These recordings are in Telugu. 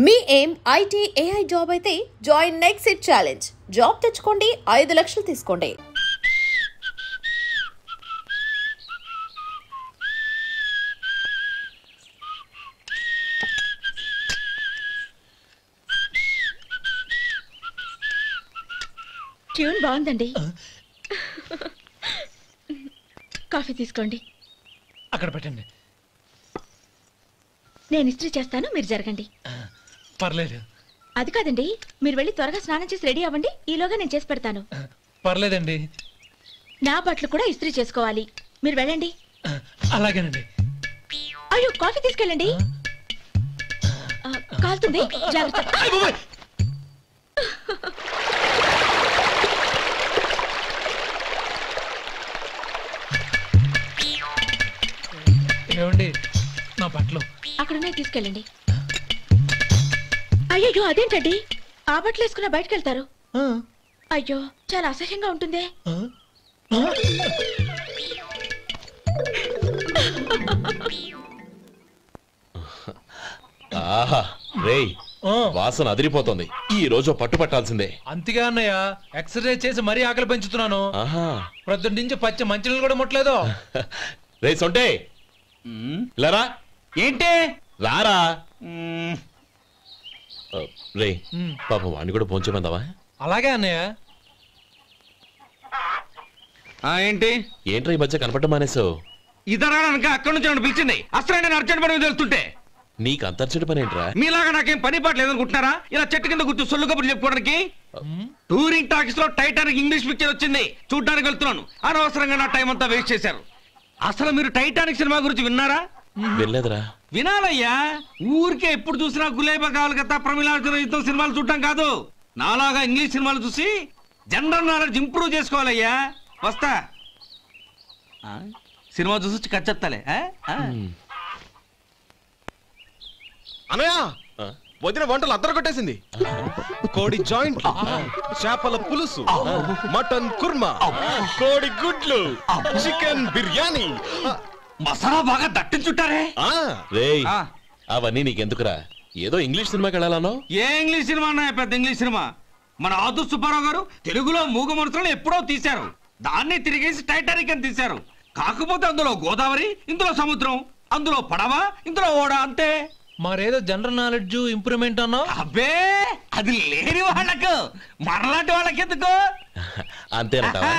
మీ ఏం ఐటీ ఏఐ జాబ్ అయితే join next it challenge. Job తెచ్చుకోండి, 5 లక్షలు తీసుకోండి. ట్యూన్ బాగుందండి. కాఫీ తీసుకోండి. అక్కడ పెట్టండి. నేను ఇస్త్రీ చేస్తాను, మీరు జరగండి. పర్లేదు. అది కాదండి, మీరు వెళ్ళి త్వరగా స్నానం చేసి రెడీ అవ్వండి, ఈలోగా నేను చేసి పెడతాను. పర్లేదండి. నా బట్టలు కూడా ఇస్త్రీ చేసుకోవాలి, మీరు వెళ్ళండి. అలాగేనండి. అయ్యో, కాఫీ తీసుకెళ్ళండి. కాలుతుంది, జాగ్రత్త. ఏమండి, నా బట్టలు అక్కడున్నాయి, తీసుకెళ్ళండి. అయ్యో, అదేంటండి, ఆ బట్టలు వేసుకున్న బయటకు వెళ్తారు? అయ్యో, చాలా అసహ్యంగా ఉంటుందే. వాసన అదిరిపోతుంది. ఈ రోజు పట్టు పట్టాల్సిందే. అంతగా అన్నయ్య, ఎక్సర్సైజ్ చేసి మరీ ఆకలి పెంచుతున్నాను. ప్రొద్దున నుంచి పచ్చ మంచినీళ్ళు కూడా ముట్టలేదు. రే సొంటే, లరా. ఏంటి రారా. రే పాపం వాడిని కూడా పోంచమందావా? అలాగే అన్నయ్య. ఏంటి ఏంట్రా ఈ మధ్య కనపడటం మానేసావు? ఇద్దరు అక్కడి నుంచి నన్ను పిలిచింది. అసలు నేను అర్జెంట్ పని తెలుస్తుంటే నీకు అంతర్చడి పని ఏంట్రా? మీలాగా నాకేం పని పాట లేదనుకుంటున్నారా? ఇలా చెట్టు కింద కూర్చో సొల్లు కబుర్లు చెప్పుకోవడానికి. టూరింగ్ టాకీస్ లో టైటానిక్ ఇంగ్లీష్ పిక్చర్ వచ్చింది, చూడడానికి వెళ్తున్నాను. అనవసరంగా నా టైం అంతా వేస్ట్ చేశారు. అసలు మీరు టైటానిక్ సినిమా గురించి విన్నారా? వినలేదురా. వినాలయ్యా. ఊరికే ఎప్పుడు చూసినా గులేబా కావాలి కదా, ప్రమిళార్జున యుద్ధం సినిమాలు చూడటం కాదు. నాలాగా ఇంగ్లీష్ సినిమాలు చూసి జనరల్ నాలెడ్జ్ ఇంప్రూవ్ చేసుకోవాలయ్యా. వస్తా. సినిమా చూసి కచ్చెత్తాలే. అనయ్య, వదిన వంటలు అద్దరు కొట్టేసింది. కోడి జాయింట్, చేపల పులుసు, మటన్ కుర్మా, కోడి గుడ్లు, చికెన్ బిర్యానీ, మసాలా బాగా దట్టించుంటారే. అవన్నీ నీకెందుకురా? ఏదో ఇంగ్లీష్ సినిమాకి వెళ్ళాలనో. ఏ ఇంగ్లీష్ సినిమా అన్నా? పెద్ద ఇంగ్లీష్ సినిమా. మన ఆదు సుబ్బారావు గారు తెలుగులో మూగ మనుషులను ఎప్పుడో తీశారు. దాన్ని తిరిగేసి టైటానిక్ అని తీశారు. కాకపోతే అందులో గోదావరి, ఇందులో సముద్రం, అందులో పడవ, ఇందులో ఓడ, అంతే. మరేదో జనరల్ నాలెడ్జ్ ఇంప్రూవ్మెంట్ అన్నా? అబ్బే, అది లేని వాళ్ళకు, మనలాంటి వాళ్ళకి ఎందుకు? అంతేనంటావా?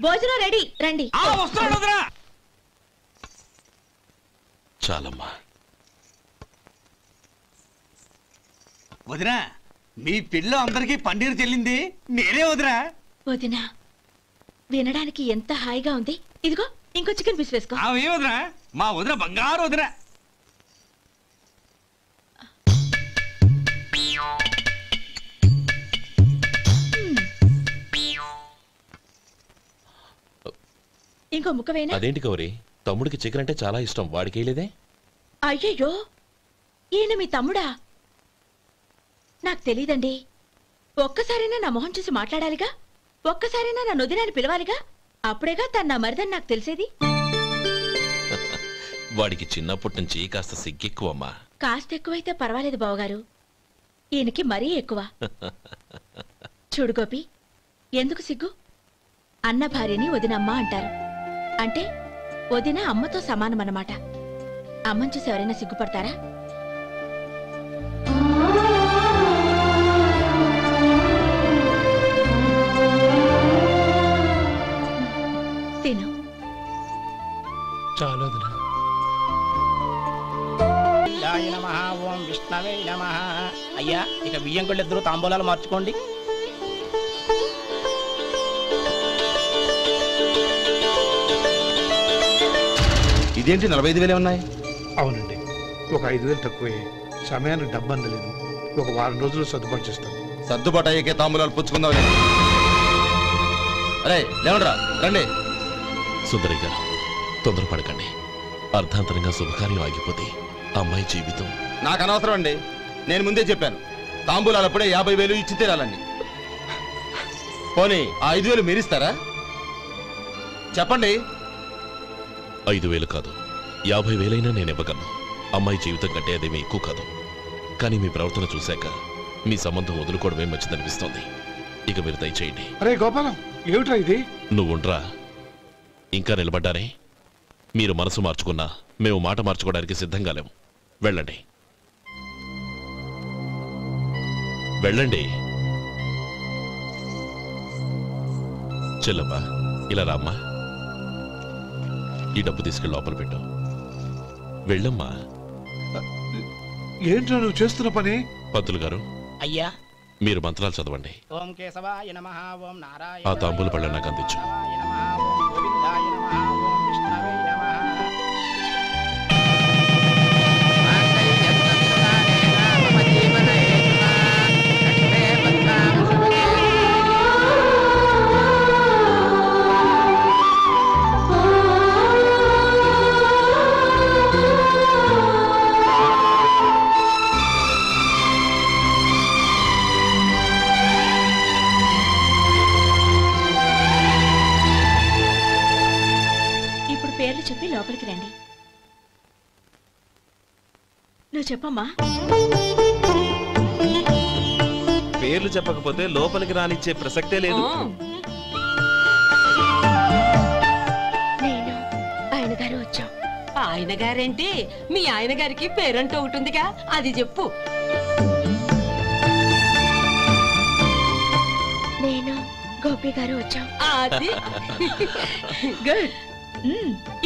భోజనం రెడీ, రండి. వస్తున్నాడు వదినా. చాలమ్మా. వదినా, మీ పిల్ల అందరికీ పన్నీరు చెల్లింది నేనే వదినా. వదినా, వినడానికి ఎంత హాయిగా ఉంది. ఇదిగో ఇంకో చికెన్ పీస్ వేసుకో. ఏ వదినా, మా వదిన బంగారు వదినా. ఇంకో ముక్క వేయనా? అదేంటి కౌరి, తమ్ముడికి చికెన్ అంటే చాలా ఇష్టం, వాడికి వేయలేదే? అయ్యయ్యో, ఈయన మీ తమ్ముడా? నాకు తెలీదండి. ఒక్కసారైనా నా మొహం చూసి మాట్లాడాలిగా, ఒక్కసారైనా నా నొదినాన్ని పిలవాలిగా, అప్పుడేగా తన నా మరిదని నాకు తెలిసేది. వాడికి చిన్నప్పటి నుంచి కాస్త సిగ్గెక్కువమ్మా. కాస్త ఎక్కువైతే పర్వాలేదు బావగారు, ఈయనకి మరీ ఎక్కువ. చూడు గోపి, ఎందుకు సిగ్గు? అన్న భార్యని వదినమ్మ అంటారు. అంటే వదిన అమ్మతో సమానమన్నమాట. అమ్మని చూసి ఎవరైనా సిగ్గుపడతారా? తిను. చాలు. ఓం విష్ణవే నమః. అయ్యా, ఇక బియ్యం కొళ్ళు ఇద్దరు తాంబూలాలు మార్చుకోండి. ఇదేంటి 45,000 ఉన్నాయి? అవునండి, ఒక 5,000 తక్కువే. సమయానికి డబ్బు అందలేదు. ఒక వారం రోజులు సర్దుబాటు చేస్తాం. సర్దుబాటు అయ్యే తాంబూలాలు పుచ్చుకుందాం. అరే లేవండ్రా, రండి. సుందరి గారు, తొందరపడకండి. అర్ధాంతరంగా శుభకార్యం ఆగిపోతే అమ్మాయి జీవితం. నాకు అనవసరం అండి, నేను ముందే చెప్పాను. తాంబూలాలు అప్పుడే 50,000 ఇచ్చి తీరాలండి. పోనీ 5,000 మీరిస్తారా? చెప్పండి. 5,000 కాదు, 50,000 నేను ఇవ్వగలను. అమ్మాయి జీవితం కంటే అదేమీ ఎక్కువ కాదు. కానీ మీ ప్రవర్తన చూశాక మీ సంబంధం వదులుకోవడమే మంచిదనిపిస్తోంది. ఇక మీరు దయచేయండి. అరే గోపాలం, ఏమిట్రా ఇది? నువ్వుండ్రా. ఇంకా నిలబడ్డారే? మీరు మనసు మార్చుకున్నా మేము మాట మార్చుకోవడానికి సిద్ధంగా లేము. వెళ్ళండి, వెళ్ళండి. చెల్లమ్మా, ఇలా రామ్మా. ఈ డబ్బు తీసుకెళ్ళి లోపల పెట్టు. వెళ్ళమ్మా. ఏంట్రా నువ్వు చేస్తున్న పని? పంతులు గారు, అయ్యా మీరు మంత్రాలు చదవండి. ఓం కేశవాయ నమః, ఓం నారాయణ ఆ తాంబూల పళ్ళ నాకు అందించు. ఓం గోవిందాయ నమః, ఓం విష్ణవే నమః. పేర్లు చెప్పి లోపలికి రండి. నువ్వు చెప్పమ్మా. పేర్లు చెప్పకపోతే లోపలికి రానిచ్చే ప్రసక్తే లేదు. నేను ఆయన గారు వచ్చాం. ఆయన గారేంటి? మీ ఆయన గారికి పేరంటూ ఉంటుందిగా, అది చెప్పు. నేను గోపి గారు వచ్చాం. అది గుడ్.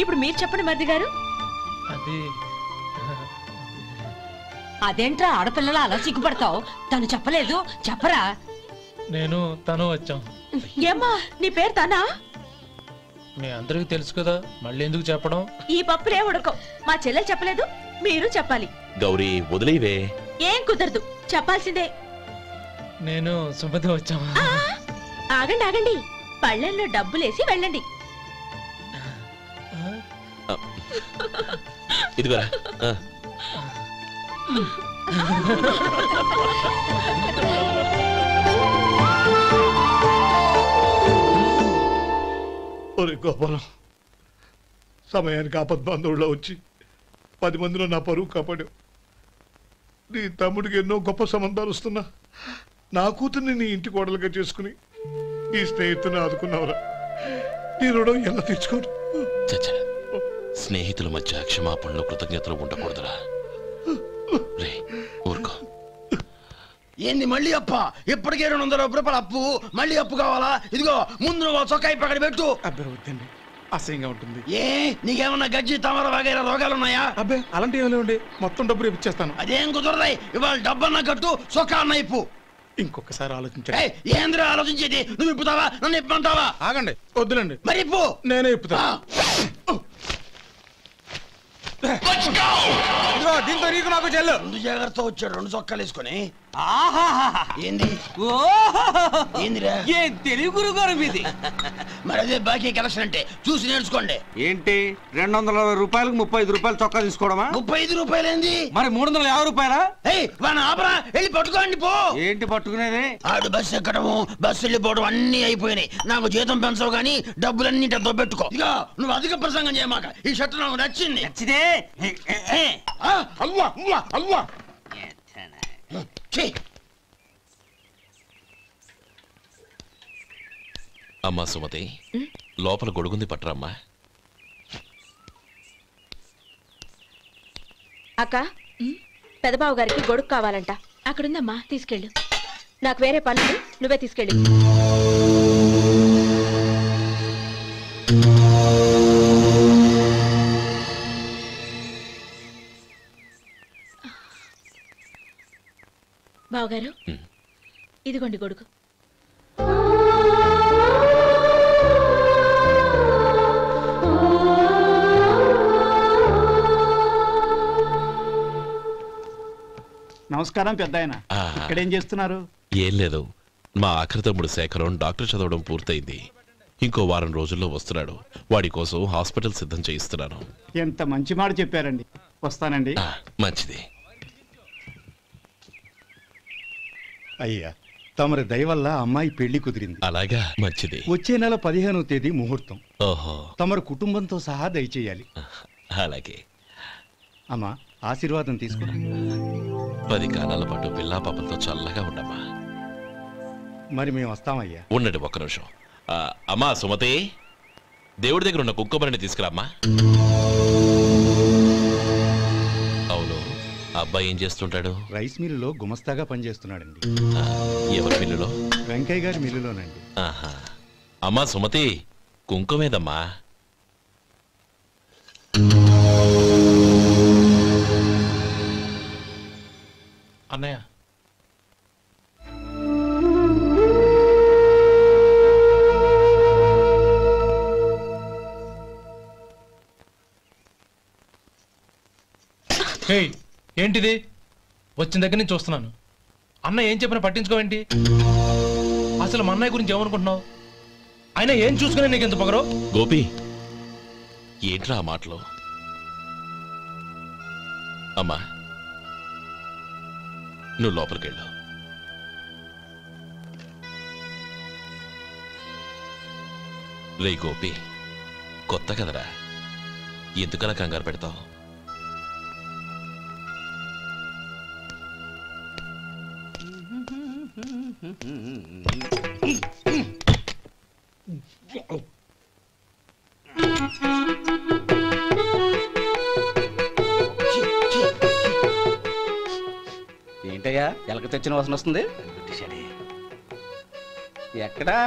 ఇప్పుడు మీరు చెప్పండి మరిది గారు. అదేంట్రా ఆడపిల్లలు అలా సిగ్గుపడతావు? తను చెప్పలేదు, చెప్పరా. నేను తను వచ్చాం. ఏమ్మా నీ పేరు తనా? మీ అందరికి తెలుసు కదా, మళ్ళీ ఎందుకు చెప్పడం? ఈ పప్పులే ఉడకం. మా చెల్లెలు చెప్పలేదు, మీరు చెప్పాలి. గౌరీ వదిలేవే. ఏం కుదరదు, చెప్పాల్సిందే. నేను సుమతి వచ్చాం. ఆగండి ఆగండి, పళ్ళెంలో డబ్బులేసి వెళ్ళండి. ఇదిగోరా. ఒరే గోపాలం, సమయానికి ఆపద్బాంధవుల్లో వచ్చి 10 మందిలో నా పరువు కాపాడావు. నీ తమ్ముడికి ఎన్నో గొప్ప సంబంధాలు వస్తున్నా నా కూతుర్ని నీ ఇంటి కోడలుగా చేసుకుని నీ స్నేహితుని ఆదుకున్నావురా. నీ రుణం ఎలా తెచ్చుకోరు? చచ్చా, స్నేహితుల మధ్య క్షమాపణలు కృతజ్ఞతలు ఉండకూడదురా. రే ఊరుకో. ఏంది మళ్ళీ అప్ప? ఇప్పటికే 200 రూపాయల అప్పు, మళ్ళీ అప్పు కావాలా? ఇదిగో ముందు నువ్వు చొక్కా పక్కన పెట్టు. అబ్బే వద్దండి, అసహ్యంగా ఉంటుంది. ఏ నీకేమన్నా గజ్జి తమర వగైరా రోగాలున్నాయా? అబ్బే అలాంటి ఏమైనా ఉండే, మొత్తం డబ్బు రేపు ఇచ్చేస్తాను. అదేం కుదరదాయి. ఇవాళ డబ్బన్నా కట్టు, చొక్కా అన్న ఇప్పు. ఇంకొకసారి ఆలోచించండి. ఏంద్ర ఆలోచించేది? నువ్వు ఇప్పుతావా, నన్ను ఇప్పమంటావా? ఆగండి, వద్దులండి. మరి ఇప్పు. నేనే ఇప్పుతా. దీంతో నీకు నాకు చెల్లు. ముందు జాగ్రత్త వచ్చాడు 2 చొక్కాలు వేసుకొని. ఏంది ఏందిరా? ఏ తెలుగు గురువు గారు మీది? మరి అదే బాకీ కలెక్షన్ అంటే చూసి నేర్చుకోండి. ఏంటి 220 రూపాయలకు 35 రూపాయలు చొక్కా తీసుకోవడమా? 35 రూపాయలు ఏంది? మరి 350 రూపాయలా? వాడిని ఆపరా, వెళ్ళి పట్టుకోండి పో. ఏంటి పట్టుకునేది? ఆడు బస్సు ఎక్కడము, బస్సు వెళ్ళిపోవడం అన్ని అయిపోయినాయి. నాకు జీతం పెంచవు గానీ డబ్బులన్నీ డబ్బు పెట్టుకో. ఇక నువ్వు అధిక ప్రసంగం చేయమాక. ఈ షర్ట్ నాకు నచ్చింది. నచ్చితే అల్వా అల్వా అల్వా. అమ్మా సుమతి, లోపల గొడుగుంది పట్టరమ్మా. అక్క, పెదబాబు గారికి గొడుగు కావాలంట. అక్కడుందమ్మా, తీసుకెళ్ళు. నాకు వేరే పనులు, నువ్వే తీసుకెళ్ళి. బావగారు, ఇదిగోండి గొడుగు. నమస్కారం పెద్ద ఆయన. ఇక్కడేం చేస్తున్నారు? ఏం లేదు, మా ఆఖరి తమ్ముడు శేఖరం డాక్టర్ చదవడం పూర్తయింది. ఇంకో వారం రోజుల్లో వస్తున్నాడు. వాడి కోసం హాస్పిటల్ సిద్ధం చేయిస్తున్నాను. ఎంత మంచి మాట చెప్పారండి. వస్తానండి. మంచిది. అయ్యా, తమరి దయ వల్ల అమ్మాయి పెళ్లి కుదిరింది. అలాగా, మంచిది. వచ్చే నెల 15వ తేదీ ముహూర్తం. ఓహో. తమరు కుటుంబంతో సహా దయచేయాలి. అలాగే. అమ్మా, ఆశీర్వాదం తీసుకో. 10 కాలాల పాటు పిల్లా పాపలతో చల్లగా ఉండమ్మా. మరి మేము వస్తామయ్యా. ఉండండి ఒక్క నిమిషం. అమ్మా సుమతి, దేవుడి దగ్గర ఉన్న కుక్కమరిని తీసుకురామ్మా. అవును, అబ్బాయి ఏం చేస్తుంటాడు? రైస్ మిల్లులో గుమస్తాగా పనిచేస్తున్నాడండి. ఎవరి మిల్లులో? వెంకయ్య గారి మిల్లులోనండి. ఆహా. అమ్మా సుమతి, కుంకుమేదమ్మా? అన్నయ్య, ఏంటిది? వచ్చిన దగ్గర నుంచి చూస్తున్నాను. అన్న ఏం చెప్పినా పట్టించుకోవేంటి? అసలు మా అన్నయ్య గురించి ఏమనుకుంటున్నావు? ఆయన ఏం చూసుకునే నీకు ఎంత పొగరు? గోపి, ఏంట్రా ఆ మాటలు? అమ్మా, నువ్వు లోపలికెళ్ళు. రే గోపి, కొత్త కదరా, ఎందుకలా కంగారు పెడతావు? ఏంటయ్యా ఎలక తెచ్చిన వాసన వస్తుంది? ఎక్కడా?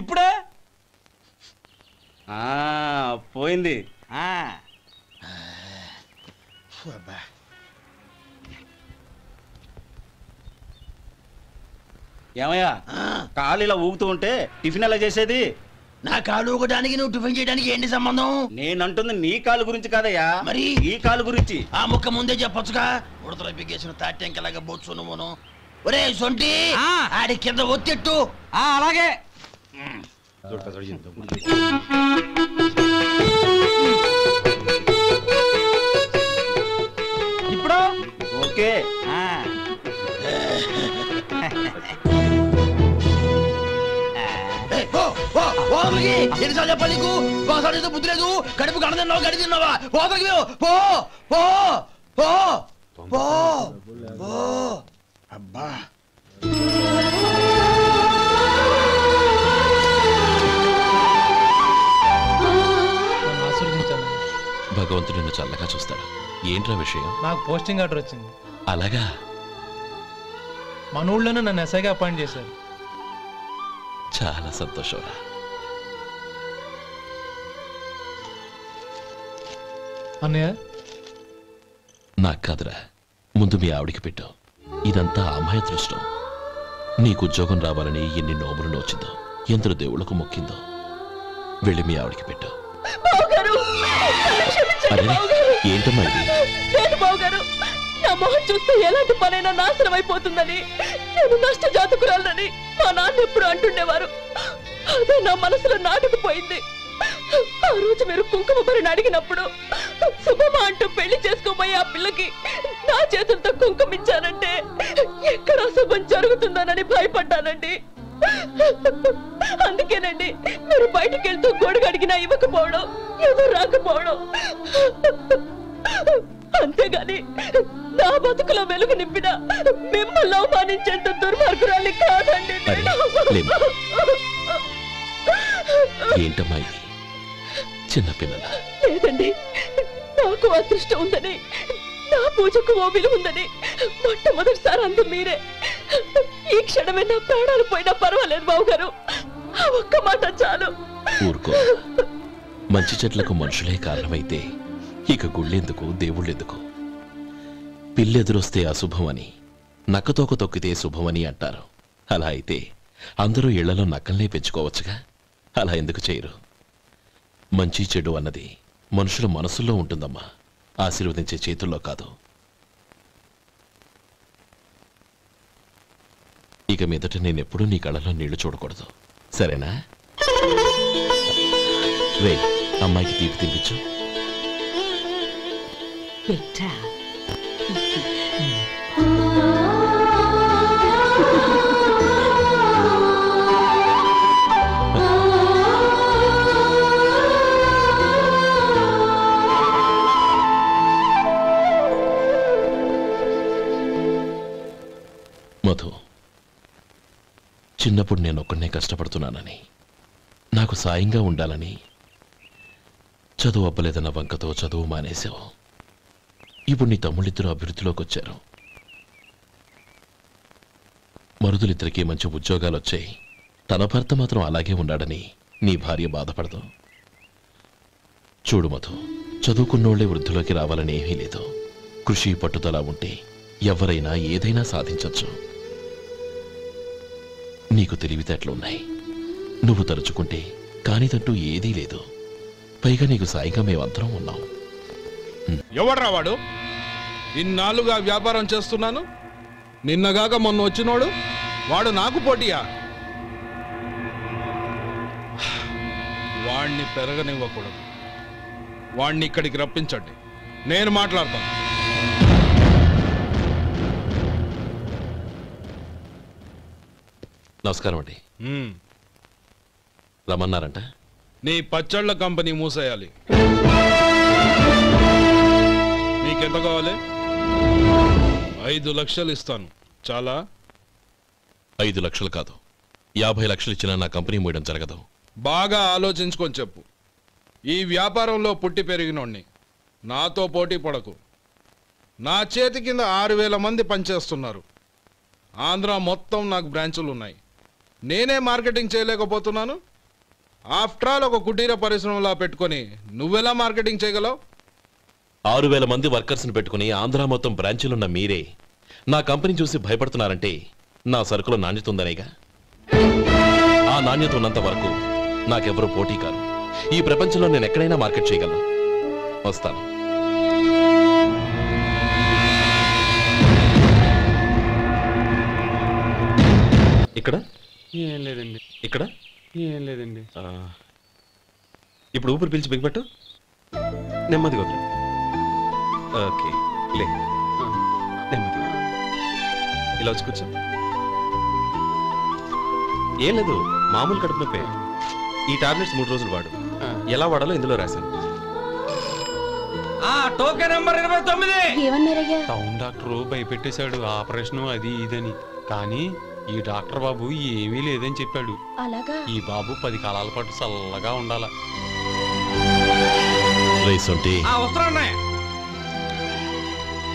ఇప్పుడే పోయింది. ఏమయ్యా, కాలు ఇలా ఊగుతూ ఉంటే టిఫిన్ ఎలా చేసేది? నా కాలు ఊగడానికి నువ్వు టిఫిన్ చేయడానికి ఏంటి సంబంధం? నేనంటుంది నీ కాలు గురించి కాదయ్యా, మరి ఈ కాలు గురించి. ఆ ముక్క ముందే చెప్పొచ్చుగా. ఉడతలో బిగ్గేసిన తాటెంకలాగా బొచ్చు నువ్వును. ఒరే సొంటి, ఆడి కింద ఒత్తిట్టు. అలాగే. ఇప్పుడు ఓకే. ఎన్నిసార్లు చెప్పాలి నీకు? ఒకసారి బుద్ధి లేదు. కడుపు గడ తిన్నావు, గడి తిన్నావా? పోతకి పో పో పో పో పో. అబ్బా, భగవంతుడు నిన్ను చల్లగా చూస్తాడు. ఏంట్రా విషయం? నాకు పోస్టింగ్ ఆర్డర్ వచ్చింది. అలాగా? మన ఊళ్ళోనే నన్ను ఎస్ఐగా అపాయింట్ చేశారు. చాలా సంతోషంరా. అన్నయ్య, నాకు కాదురా, ముందు మీ ఆవిడికి పెట్టు. ఇదంతా అమ్మాయి దృష్టం. నీకు ఉద్యోగం రావాలని ఎన్ని నోములు నోచిందో, ఎందరు దేవుళ్లకు మొక్కిందో. వెళ్ళి మీ ఆవిడికి పెట్టు. అరే, ఏంటమ్మా ఇది? లేదు బావగారు, నా మొహం చూస్తే ఎలాంటి పనైనా నాశనం అయిపోతుందని, నేను నష్ట జాతకురాలని మా నాన్న ఎప్పుడు అంటుండేవారు. అదే నా మనసులో నాటుకుపోయింది. ఆ రోజు మీరు కుంకుమ భరిని అడిగినప్పుడు శుభమా అంటూ పెళ్లి చేసుకోబోయే ఆ పిల్లకి నా చేతులతో కుంకుమ ఇచ్చానంటే ఎక్కడ శుభం జరుగుతుందోనని భయపడ్డానండి. అందుకేనండి మీరు బయటికి వెళ్తూ గొడుగు అడిగినా ఇవ్వకపోవడం, ఎవరు రాకపోవడం. అంతేగాని నా బతుకులో వెలుగు నింపిన మిమ్మల్ని అవమానించేంత దుర్మార్గురాలి కాదండి. ఏంటమ్మా ఇది? చిన్నపిల్లల లేదండి, నాకు అదృష్టం ఉందని, నా పూజకు ఓ విలువ ఉందని మొట్టమొదటిసారి అందు మీరే. ఈ క్షణమే నా ప్రాణాలు పోయినా పర్వాలేదు బావగారు, ఆ ఒక్క మాట చాలు. ఊరుకో. మంచి చెట్లకు మనుషులే కారణమైతే ఇక గుళ్ళెందుకు, దేవుళ్ళెందుకు? పిల్లెదురొస్తే అశుభమని, నక్కతోక తొక్కితే శుభమని అంటారు. అలా అయితే అందరూ ఇళ్లలో నక్కల్నే పెంచుకోవచ్చుగా. అలా ఎందుకు చేయరు? మంచి చెడు అన్నది మనుషుల మనసుల్లో ఉంటుందమ్మా, ఆశీర్వదించే చేతుల్లో కాదు. ఇక మీదట నేనెప్పుడూ నీ కళ్ళలో నీళ్లు చూడకూడదు, సరేనా? రే, అమ్మాయికి తీపి తినిపించు. మధు, చిన్నప్పుడు నేను ఒక్కడనే కష్టపడుతున్నానని, నాకు సాయంగా ఉండాలని చదువు అవ్వలేదన్న వంకతో చదువు మానేశావు. ఇప్పుడు నీ తమ్ముళ్ళిద్దరూ అభివృద్ధిలోకి వచ్చారు. మరుదులిద్దరికీ మంచి ఉద్యోగాలు వచ్చాయి. తన భర్త మాత్రం అలాగే ఉన్నాడని నీ భార్య బాధపడదు. చూడు మధు, చదువుకున్నోళ్లే వృద్ధిలోకి రావాలని ఏమీ లేదు. కృషి పట్టుదల ఉంటే ఎవరైనా ఏదైనా సాధించవచ్చు. నీకు తెలివితేటలున్నాయి. నువ్వు తలుచుకుంటే కానిదంటూ ఏదీ లేదు. పైగా నీకు సాయిగా మేమందరం ఉన్నాం. ఎవడ్రా వాడు? ఇన్నాళ్ళుగా వ్యాపారం చేస్తున్నాను, నిన్నగాక మొన్న వచ్చినోడు వాడు నాకు పోటీయా? వాణ్ణి పెరగనివ్వకూడదు. వాణ్ణి ఇక్కడికి రప్పించండి, నేను మాట్లాడతాను. నమస్కారం అండి. రమ్మన్నారంట? నీ పచ్చళ్ళ కంపెనీ మూసేయాలి. నీకెంత కావాలి? 5 లక్షలు ఇస్తాను. చాలా? 5 లక్షలు కాదు, 50 లక్షలు ఇచ్చినా నా కంపెనీ మూయడం జరగదు. బాగా ఆలోచించుకొని చెప్పు. ఈ వ్యాపారంలో పుట్టి పెరిగినోడ్ని, నాతో పోటీ పడకు. నా చేతి కింద 6,000 మంది పనిచేస్తున్నారు. ఆంధ్ర మొత్తం నాకు బ్రాంచులు ఉన్నాయి. నేనే మార్కెటింగ్ చేయలేకపోతున్నాను. ఆఫ్టర్ ఆల్ ఒక కుటీర పరిశ్రమలా పెట్టుకొని నువ్వెలా మార్కెటింగ్ చేయగలవు? 6,000 మంది వర్కర్స్ని పెట్టుకుని ఆంధ్ర మొత్తం బ్రాంచీలున్న మీరే నా కంపెనీ చూసి భయపడుతున్నారంటే నా సరుకులో నాణ్యత ఉందనేగా. ఆ నాణ్యత ఉన్నంత వరకు నాకెవరూ పోటీ కాదు. ఈ ప్రపంచంలో నేను ఎక్కడైనా మార్కెట్ చేయగలను. వస్తాను. ఇక్కడ ఏం లేదండి. ఇక్కడ ఏం లేదండి. ఇప్పుడు ఊపిరి పీల్చి బిగ్బట్టు. నెమ్మదిగా వదిలే. ఓకే, లే. నెమ్మదిగా ఇలా వచ్చి కూర్చో. ఏం లేదు, మామూలు కడుపు నొప్పే. ఈ టాబ్లెట్స్ 3 రోజులు వాడు. ఎలా వాడాలో ఇందులో రాశాను. Token number 29. టౌన్ డాక్టర్ భయపెట్టేశాడు, ఆపరేషన్ అది ఇదని. కానీ ఈ డాక్టర్ బాబు ఏమీ లేదని చెప్పాడు. అలాగా? ఈ బాబు 10 కాలాల పాటు చల్లగా ఉండాల.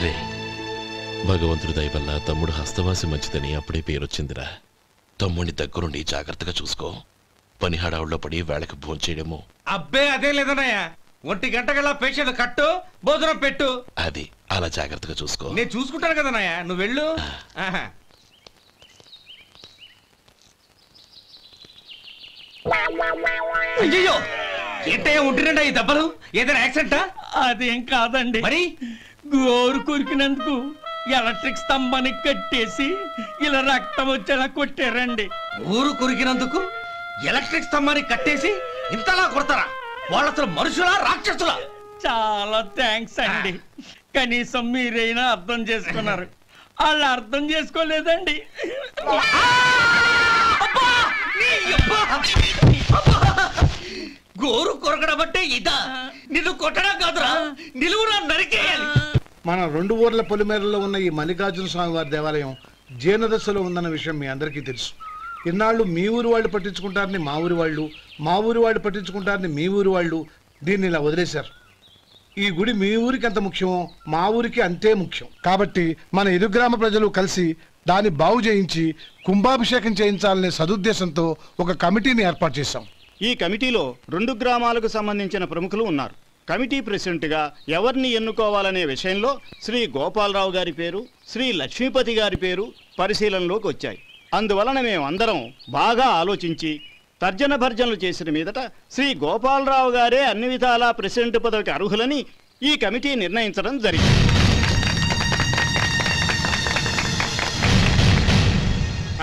రే, భగవంతుడి దయ వల్ల తమ్ముడు హస్తవాసి మంచిదని అప్పుడే పేరొచ్చిందిరా. తమ్ముడిని దగ్గరుండి జాగ్రత్తగా చూసుకో. పని హడావుల్లో పడి వేళకు భోంచేయడము. అబ్బే అదే లేదన్నయ్య. 1 గంటకల్లా పేషెంట్ కట్టు, భోజనం పెట్టు. అది అలా జాగ్రత్తగా చూసుకో. నేను చూసుకుంటాను కదన్నయ్య, నువ్వు వెళ్ళు. అయ్యో, ఏంటయ్యా ఉంటున్నాడా ఈ దెబ్బలు? ఏదైనా యాక్సిడెంటా? అదేం కాదండి. మరి గోరు కొరికినందుకు ఎలక్ట్రిక్ స్తంభానికి కట్టేసి ఇలా రక్తం వచ్చేలా కొట్టారండి. ఊరు కొరికినందుకు ఎలక్ట్రిక్ స్తంభానికి కట్టేసి ఇంతలా కొడతారా? వాళ్ళు అసలు మనుషులా, రాక్షసులా? చాలా థ్యాంక్స్ అండి. కనీసం మీరైనా అర్థం చేసుకున్నారు. వాళ్ళు అర్థం చేసుకోలేదండి. గోరు కొరకడం అంటే ఇదా? నిన్ను కొట్టడం కాదురా, నిలువురా నరికేయాలి. మన 2 ఊర్ల పొలిమేరలో ఉన్న ఈ మల్లికార్జున స్వామి వారి దేవాలయం జీర్ణదశలో ఉందన్న విషయం మీ అందరికీ తెలుసు. ఇన్నాళ్ళు మీ ఊరు వాళ్ళు పట్టించుకుంటారని మా ఊరి వాళ్ళు, మా ఊరి వాళ్ళు పట్టించుకుంటారని మీ ఊరి వాళ్ళు దీన్ని ఇలా వదిలేశారు. ఈ గుడి మీ ఊరికి ఎంత ముఖ్యమో మా ఊరికి అంతే ముఖ్యం. కాబట్టి మన ఇరు గ్రామ ప్రజలు కలిసి దాన్ని బాగు చేయించి కుంభాభిషేకం చేయించాలనే సదుద్దేశంతో ఒక కమిటీని ఏర్పాటు చేశాం. ఈ కమిటీలో 2 గ్రామాలకు సంబంధించిన ప్రముఖులు ఉన్నారు. కమిటీ ప్రెసిడెంట్గా ఎవరిని ఎన్నుకోవాలనే విషయంలో శ్రీ గోపాలరావు గారి పేరు, శ్రీ లక్ష్మీపతి గారి పేరు పరిశీలనలోకి వచ్చాయి. అందువలన మేమందరం బాగా ఆలోచించి తర్జన భర్జనలు చేసిన మీదట శ్రీ గోపాలరావు గారే అన్ని విధాలా ప్రెసిడెంట్ పదవికి అర్హులని ఈ కమిటీ నిర్ణయించడం జరిగింది.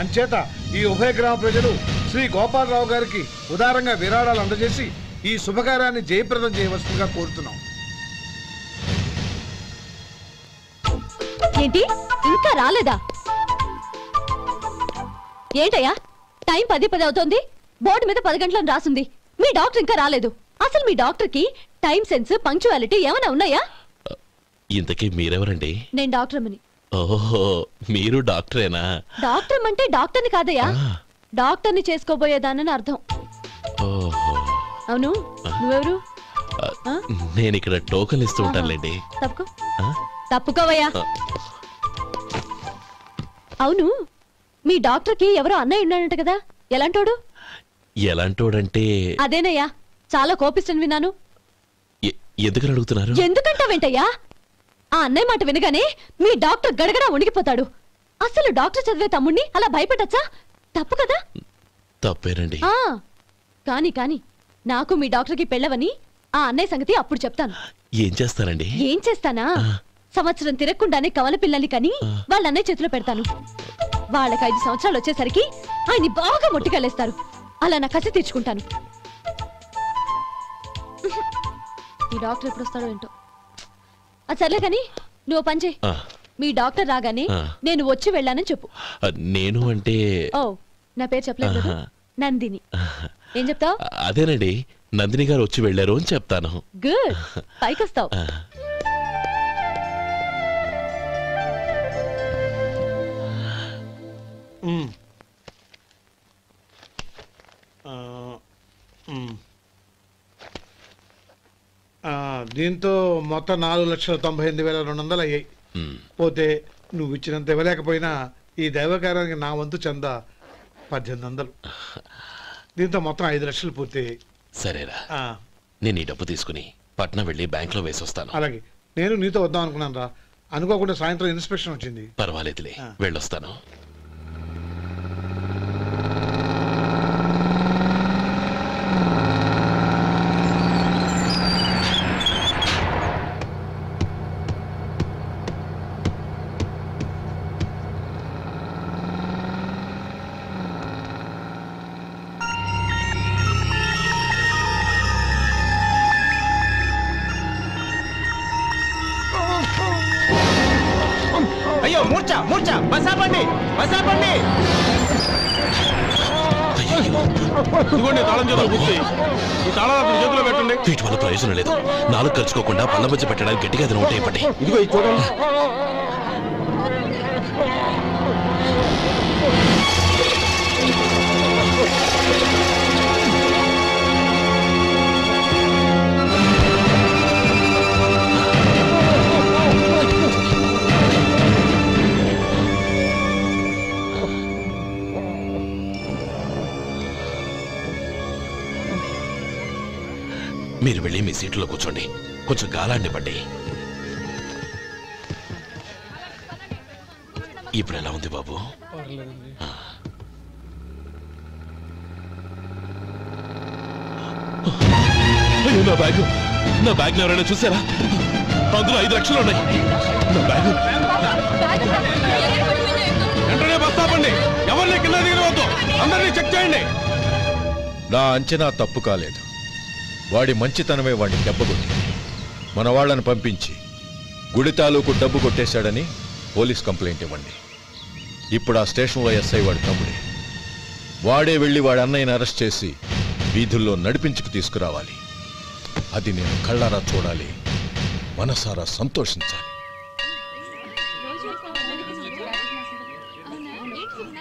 అంచేత ఈ ఉభయ గ్రామ ప్రజలు శ్రీ గోపాలరావు గారికి ఉదారంగా విరాళాలు అందజేసి ఈ శుభకార్యాన్ని జయప్రదం చేయవలసిందిగా కోరుతున్నాం. ఏంటి ఇంకా రాలేదా? ఏంటయ్యా, టైం 10 అవుతోంది. బోర్డు మీద 10 గంటలను రాసింది. మీ డాక్టర్ ఇంకా రాలేదు. అసలు మీ డాక్టర్ కి టైం సెన్స్, పంక్చువాలిటీ ఏమైనా ఉన్నాయా? ఇంతకీ మీరెవరండి? నేను డాక్టర్ అమ్మని. ఓహో, మీరు డాక్టరేనా? డాక్టర్ అంటే డాక్టర్ని కాదయ్యా, డాక్టర్ని చేసుకోబోయేదానని అర్థం. ఓహో, అవును, నువ్వెవరు? నేను ఇక్కడ టోకన్ ఇస్తూ ఉంటానులేండి. తప్పుకో, తప్పుకోవయ్యా. అవును, మీ డాక్టర్కి ఎవరో అన్నయ్య ఉన్నాడంట కదా, ఎలాంటోడు? ఎలాంటోడంటే? అదేనయ్యా, చాలా కోపిస్తని విన్నాను. ఎందుకని అడుగుతున్నారు? ఎందుకంటావేంటయ్యా? ఆ అన్నయ్య మాట వినగానే మీ డాక్టర్ గడగడా ఉణిగిపోతాడు. అసలు డాక్టర్ చదివే తమ్ముణ్ణి అలా భయపెట్టచ్చా? తప్పు కదా? తప్పేనండి. కాని కాని నాకు మీ డాక్టర్కి పెళ్ళవని ఆ అన్నయ్య సంగతి అప్పుడు చెప్తాను. ఏం చేస్తారండి? ఏం చేస్తానా, సంవత్సరం తిరగకుండానే కవల పిల్లల్ని కని వాళ్ళ అన్నయ్య చేతిలో పెడతాను. వాళ్ళకి 5 సంవత్సరాలు వచ్చేసరికి ఆయన్ని బాగా మొట్టికెళ్ళేస్తారు. అలా నా కసి తీర్చుకుంటాను. ఈ డాక్టర్ ఎప్పుడు వస్తాడో ఏంటో. అది సర్లే కాని నువ్వు పని చేయి. మీ డాక్టర్ రాగానే నేను వచ్చి వెళ్ళానని చెప్పు. నేను అంటే? ఓ, నా పేరు చెప్పలేదు కదా, నందిని. ఏం చెప్తావు? అదేనండి, నందిని గారు వచ్చి వెళ్ళారు అని చెప్తాను. గుడ్, పైకొస్తావు. దీంతో మొత్తం 4,98,200 అయ్యాయి. పోతే నువ్వు ఇచ్చినంత ఇవ్వలేకపోయినా ఈ దైవకార్యానికి నా వంతు చందా 1800. దీంతో మొత్తం 5 లక్షలు పూర్తయ్యాయి. సరేరా, నేను ఈ డబ్బు తీసుకుని పట్నం వెళ్ళి బ్యాంక్ లో వేసొస్తాను. అలాగే, నేను నీతో వద్దాం అనుకున్నాను రా, అనుకోకుండా సాయంత్రం ఇన్స్పెక్షన్ వచ్చింది. పర్వాలేదులే, వెళ్ళొస్తాను. అయ్యో, మూర్ఛ మూర్ఛ, బసాపండి బసాపండి. తాళం చేతిలో పెట్టండి. వీటి వల్ల ప్రయోజనం లేదు. 4 ఖర్చుకోకుండా పళ్ళ మధ్య పెట్టడానికి గట్టిగా అది నోట్ అయిపోండి. ఇదిగో చూడండి. మీరు వెళ్ళి మీ సీట్లో కూర్చోండి, కొంచెం గాలాన్ని పడ్డి. ఇప్పుడు ఎలా ఉంది బాబు? నా బ్యాగ్, నా బ్యాగ్ ఎవరైనా చూసారా? అందులో 5 లక్షలు ఉన్నాయి. నా బ్యాగ్ వెంటనే బస్తాపండి, ఎవరిని కింద దిగవద్దు, అందరినీ చెక్ చేయండి. నా అంచనా తప్పు కాలేదు. వాడి మంచితనమే వాడిని దెబ్బకొట్టింది. మన వాళ్ళని పంపించి గుడి తాలూకు డబ్బు కొట్టేశాడని పోలీస్ కంప్లైంట్ ఇవ్వండి. ఇప్పుడు ఆ స్టేషన్లో ఎస్ఐ వాడి తమ్ముడే. వాడే వెళ్ళి వాడి అన్నయ్యని అరెస్ట్ చేసి వీధుల్లో నడిపించుకు తీసుకురావాలి. అది నేను కళ్ళారా చూడాలి, మనసారా సంతోషించాలి.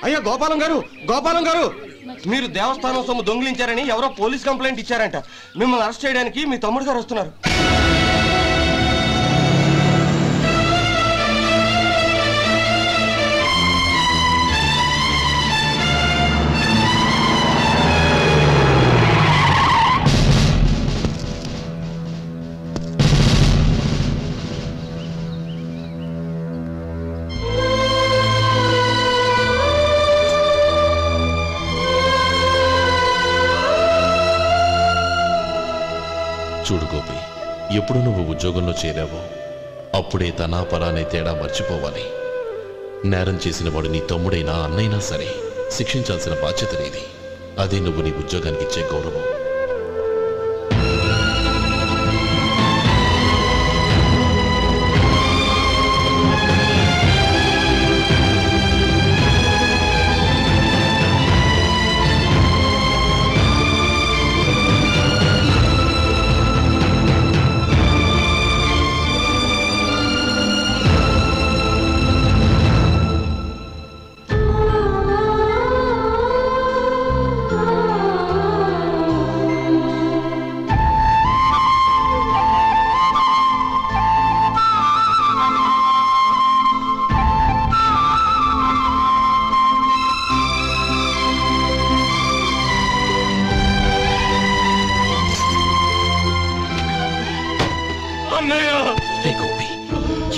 అయ్యా గోపాలం గారు, గోపాలం గారు, మీరు దేవస్థానం సొమ్ము దొంగిలించారని ఎవరో పోలీస్ కంప్లైంట్ ఇచ్చారంట. మిమ్మల్ని అరెస్ట్ చేయడానికి మీ తమ్ముడు గారు వస్తున్నారు. చూడు గోపి, ఎప్పుడు నువ్వు ఉద్యోగంలో చేరావో అప్పుడే తనా పరానే తేడా మర్చిపోవాలి. నేరం చేసిన వాడు నీ తమ్ముడైనా అన్నైనా సరే శిక్షించాల్సిన బాధ్యత నీది. అదే నువ్వు నీ ఉద్యోగానికి ఇచ్చే గౌరవం.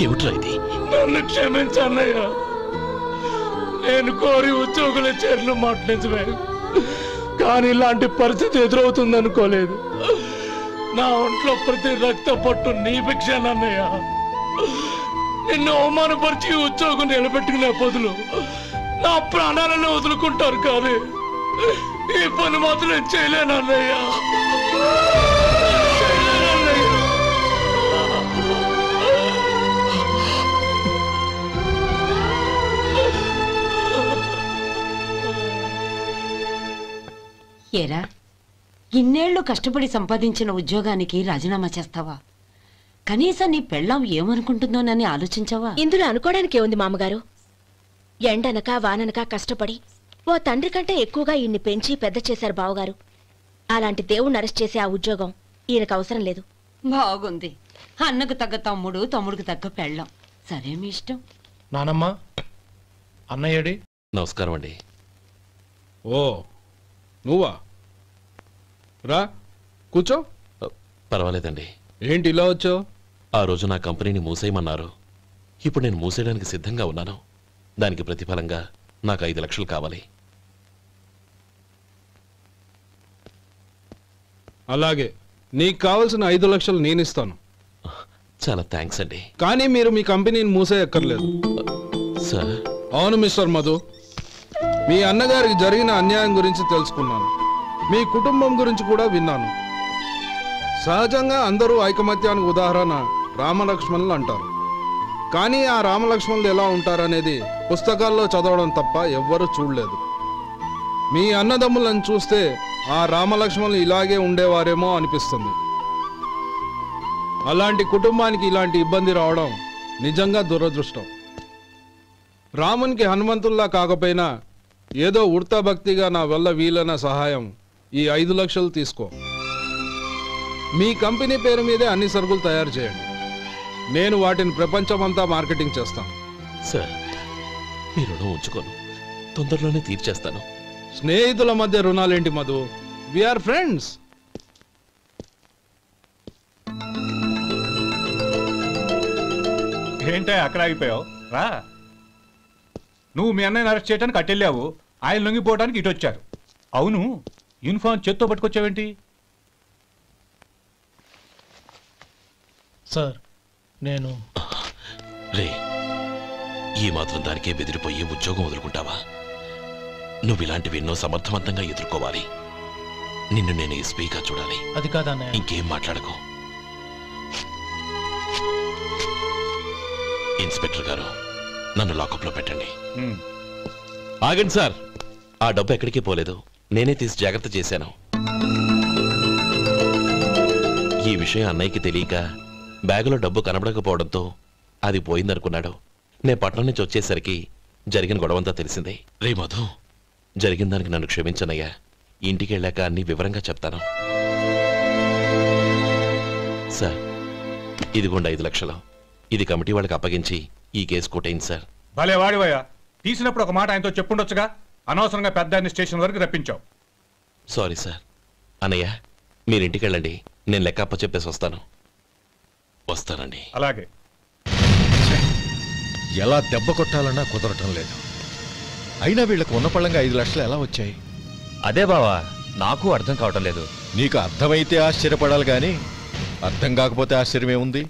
ఏమిట్రా ఇది? నన్ను క్షమించన్నయ్య. నేను కోరి ఉద్యోగుల చేరిన మాట నిజమే, కానీ ఇలాంటి పరిస్థితి ఎదురవుతుంది అనుకోలేదు. నా ఒంట్లో ప్రతి రక్త పట్టు నీ భిక్షానన్నయ్య. నిన్ను అవమానపరిచి ఉద్యోగం నిలబెట్టుకునే బదులు నా ప్రాణాలను వదులుకుంటారు, కానీ ఈ పని మాత్రం నేను చేయలేనన్నయ్య. ఏరా, ఇన్నేళ్లు కష్టపడి సంపాదించిన ఉద్యోగానికి రాజీనామా చేస్తావా? కనీసం నీ పెళ్ళాం ఏమనుకుంటుందోనని ఆలోచించావా? ఇందులో అనుకోవడానికి ఏముంది మామగారు? ఎండనక వాననక కష్టపడి ఓ తండ్రి కంటే ఎక్కువగా ఈయన్ని పెంచి పెద్ద చేశారు బావగారు. అలాంటి దేవుణ్ణి అరెస్ట్ చేసే ఆ ఉద్యోగం ఈయనకు అవసరం లేదు. బాగుంది. అన్నకు తగ్గ తమ్ముడు, తమ్ముడికి తగ్గ పెళ్ళాం. సరే, మీ ఇష్టం. నానమ్మ, అన్నయ్యడి. నమస్కారం అండి. ఓ నువ్వా? రా కూర్చో. పర్వాలేదండి. ఏంటి ఇలా వచ్చావు? ఆ రోజు నా కంపెనీని మూసేయమన్నారు. ఇప్పుడు నేను మూసేయడానికి సిద్ధంగా ఉన్నాను. దానికి ప్రతిఫలంగా నాకు 5 లక్షలు కావాలి. అలాగే, నీకు కావాల్సిన 5 లక్షలు నేను ఇస్తాను. చాలా థ్యాంక్స్ అండి. కానీ మీరు మీ కంపెనీని మూసేయక్కర్లేదు. సార్? అవును మిస్టర్ మధు, మీ అన్నగారికి జరిగిన అన్యాయం గురించి తెలుసుకున్నాను. మీ కుటుంబం గురించి కూడా విన్నాను. సహజంగా అందరూ ఐకమత్యానికి ఉదాహరణ రామలక్ష్మణులు అంటారు. కానీ ఆ రామలక్ష్మణులు ఎలా ఉంటారనేది పుస్తకాల్లో చదవడం తప్ప ఎవ్వరూ చూడలేదు. మీ అన్నదమ్ములను చూస్తే ఆ రామలక్ష్మణులు ఇలాగే ఉండేవారేమో అనిపిస్తుంది. అలాంటి కుటుంబానికి ఇలాంటి ఇబ్బంది రావడం నిజంగా దురదృష్టం. రామునికి హనుమంతుల్లా కాకపోయినా ఏదో ఉడతాభక్తిగా నా వల్ల వీలైన సహాయం ఈ 5 లక్షలు తీసుకో. మీ కంపెనీ పేరు మీదే అన్ని సరుకులు తయారు చేయండి. నేను వాటిని ప్రపంచమంతా మార్కెటింగ్ చేస్తాను. సార్, మీ రుణం ఉంచుకోను, తొందరలోనే తీర్చేస్తాను. స్నేహితుల మధ్య రుణాలేంటి మధు? We are friends. ఏంటే అక్కడ ఆగిపోయావు? రా. నువ్వు మీ అన్నయ్యని అరెస్ట్ చేయడానికి అట్టెళ్ళావు, ఆయన లొంగిపోవడానికి ఇటు వచ్చారు. అవును, యూనిఫామ్ చేత్తో పట్టుకొచ్చావేంటి? సార్, నేను రే, ఈ మాత్రం దానికే బెదిరిపోయి ఉద్యోగం వదులుకుంటావా? నువ్వు ఇలాంటివి ఎన్నో సమర్థవంతంగా ఎదుర్కోవాలి. నిన్ను నేను ఎస్పీగా చూడాలి. అది కాదన్నయ్య. ఇంకేం మాట్లాడకు. ఇన్స్పెక్టర్ గారు, నన్ను లాకప్లో పెట్టండి. ఆగండి సార్, ఆ డబ్బు ఎక్కడికి పోలేదు, నేనే తీసి జాగ్రత్త చేశాను. ఈ విషయం అన్నయ్యకి తెలియక బ్యాగులో డబ్బు కనబడకపోవడంతో అది పోయిందనుకున్నాడు. నేను పట్నం నుంచి వచ్చేసరికి జరిగిన గొడవంతా తెలిసిందే. రే మధు, జరిగిన దానికి నన్ను క్షమించనయ్యా. ఇంటికి వెళ్ళాక అన్ని వివరంగా చెప్తాను. సార్, ఇదిగోండి 5 లక్షలు. ఇది కమిటీ వాళ్ళకి అప్పగించి ఈ కేసు కొట్టేయండి సార్. భలే వాడివయ్యా, తీసినప్పుడు ఒక మాట ఆయనతో చెప్పుండొచ్చుగా. అనవసరంగా పెద్ద స్టేషన్ వరకు రప్పించావు. Sorry sir. అన్నయ్య, మీరింటికి వెళ్ళండి, నేను లెక్క అప్ప చెప్పేసి వస్తానండి. అలాగే. ఎలా దెబ్బ కొట్టాలన్నా కుదరటం లేదు. అయినా వీళ్ళకు ఉన్న పళ్ళంగా 5 లక్షలు ఎలా వచ్చాయి? అదే బావా, నాకు అర్థం కావటం లేదు. నీకు అర్థమైతే ఆశ్చర్యపడాలి, కానీ అర్థం కాకపోతే ఆశ్చర్యమేముంది?